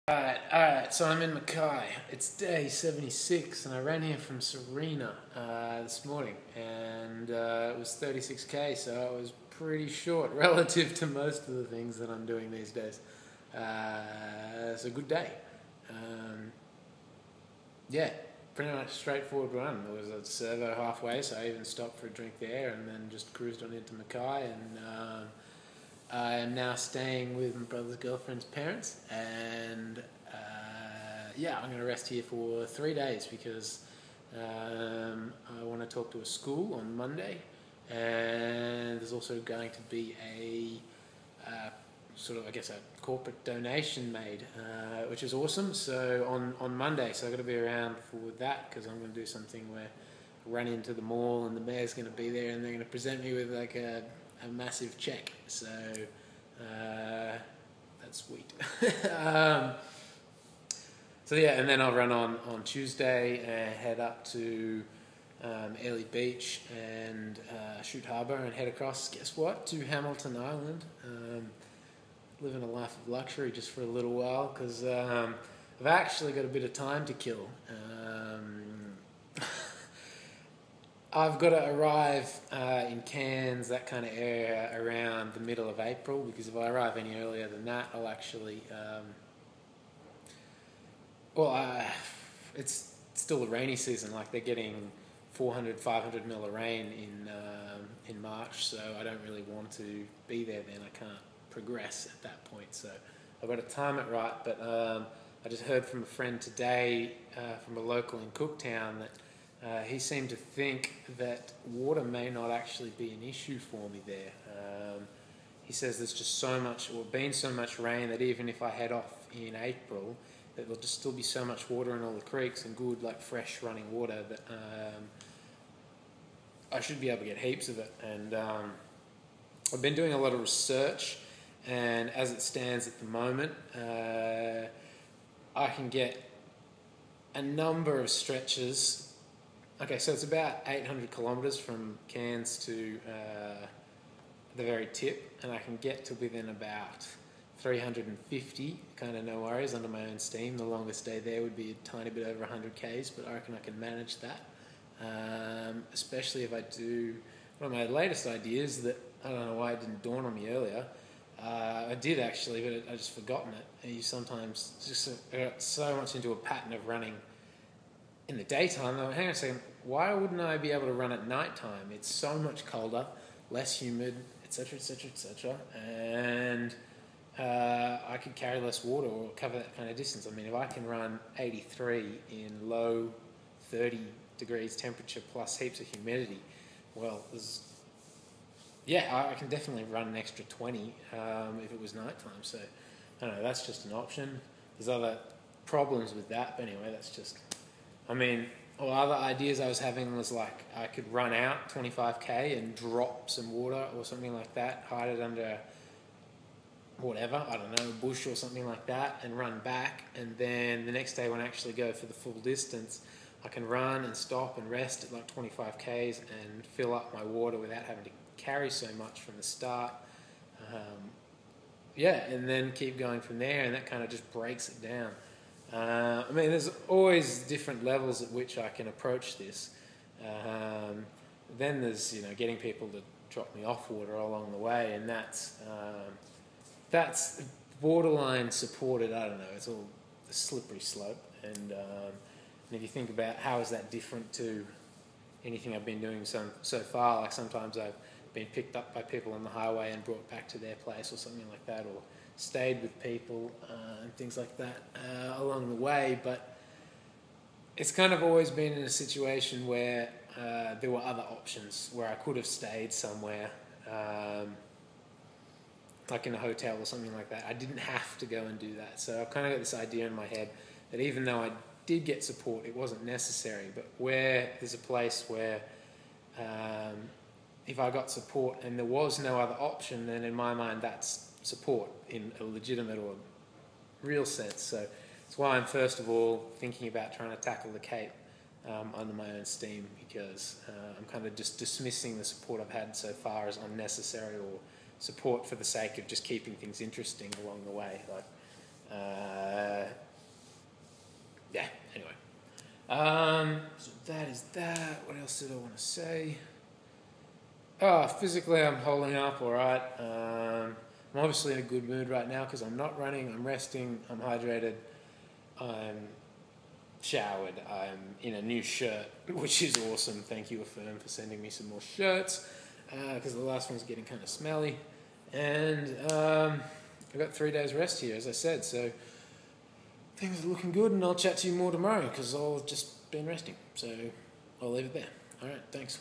Alright, so I'm in Mackay. It's day 76 and I ran here from Serena this morning and it was 36k, so it was pretty short relative to most of the things that I'm doing these days. It's a good day. Yeah, pretty much straightforward run. There was a servo halfway, so I even stopped for a drink there and then just cruised on into Mackay, and I am now staying with my brother's girlfriend's parents, and yeah, I'm going to rest here for 3 days because I want to talk to a school on Monday, and there's also going to be a sort of, I guess, a corporate donation made, which is awesome. So on Monday, so I've got to be around for that because I'm going to do something where I run into the mall and the mayor's going to be there and they're going to present me with like a massive check. So that's sweet. So yeah, and then I'll run on Tuesday and head up to Airlie Beach and Shoot Harbour and head across, guess what, to Hamilton Island. Living a life of luxury just for a little while because I've actually got a bit of time to kill. I've got to arrive in Cairns, that kind of area, around the middle of April, because if I arrive any earlier than that, I'll actually... it's still a rainy season, like they're getting 400, 500 mil of rain in March, so I don't really want to be there then. I can't progress at that point, so I've got to time it right. But I just heard from a friend today, from a local in Cooktown, that he seemed to think that water may not actually be an issue for me there. He says there's just so much, or been so much rain, that even if I head off in April, that there'll just still be so much water in all the creeks and good, like, fresh running water that I should be able to get heaps of it. And I've been doing a lot of research, and as it stands at the moment, I can get a number of stretches. Okay, so it's about 800 kilometres from Cairns to the very tip, and I can get to within about 350, kind of no worries, under my own steam. The longest day there would be a tiny bit over 100 k's, but I reckon I can manage that. Especially if I do... One of my latest ideas that, I don't know why it didn't dawn on me earlier, I did actually, but I just forgotten it. And you sometimes just got so much into a pattern of running in the daytime. Hang on a second, why wouldn't I be able to run at night time? It's so much colder, less humid, etc, etc, etc, and I could carry less water or cover that kind of distance. I mean, if I can run 83 in low 30 degrees temperature plus heaps of humidity, well, I can definitely run an extra 20 if it was nighttime. So, I don't know, that's just an option. There's other problems with that, but anyway, that's just... I mean, other ideas I was having was like I could run out 25k and drop some water or something like that, hide it under whatever, I don't know, a bush or something like that, and run back, and then the next day when I actually go for the full distance, I can run and stop and rest at like 25k's and fill up my water without having to carry so much from the start. And then keep going from there, and that kind of just breaks it down. I mean, there's always different levels at which I can approach this. Then there's, getting people to drop me off water along the way, and that's borderline supported. I don't know, it's all a slippery slope. And if you think about how is that different to anything I've been doing so far, like sometimes I've been picked up by people on the highway and brought back to their place or something like that, or stayed with people and things like that along the way. But it's kind of always been in a situation where there were other options, where I could have stayed somewhere, like in a hotel or something like that. I didn't have to go and do that. So I've kind of got this idea in my head that even though I did get support, it wasn't necessary. But where there's a place where if I got support and there was no other option, then in my mind that's support in a legitimate or real sense. So that's why I'm first of all thinking about trying to tackle the Cape under my own steam, because I'm kind of just dismissing the support I've had so far as unnecessary or support for the sake of just keeping things interesting along the way. Like So that is that. What else did I want to say? Oh, physically I'm holding up all right. I'm obviously in a good mood right now because I'm not running, I'm resting, I'm hydrated, I'm showered, I'm in a new shirt, which is awesome. Thank you, Affirm, for sending me some more shirts because the last one's getting kind of smelly. And I've got 3 days rest here, as I said, so things are looking good, and I'll chat to you more tomorrow because I've just been resting. So I'll leave it there. All right, thanks.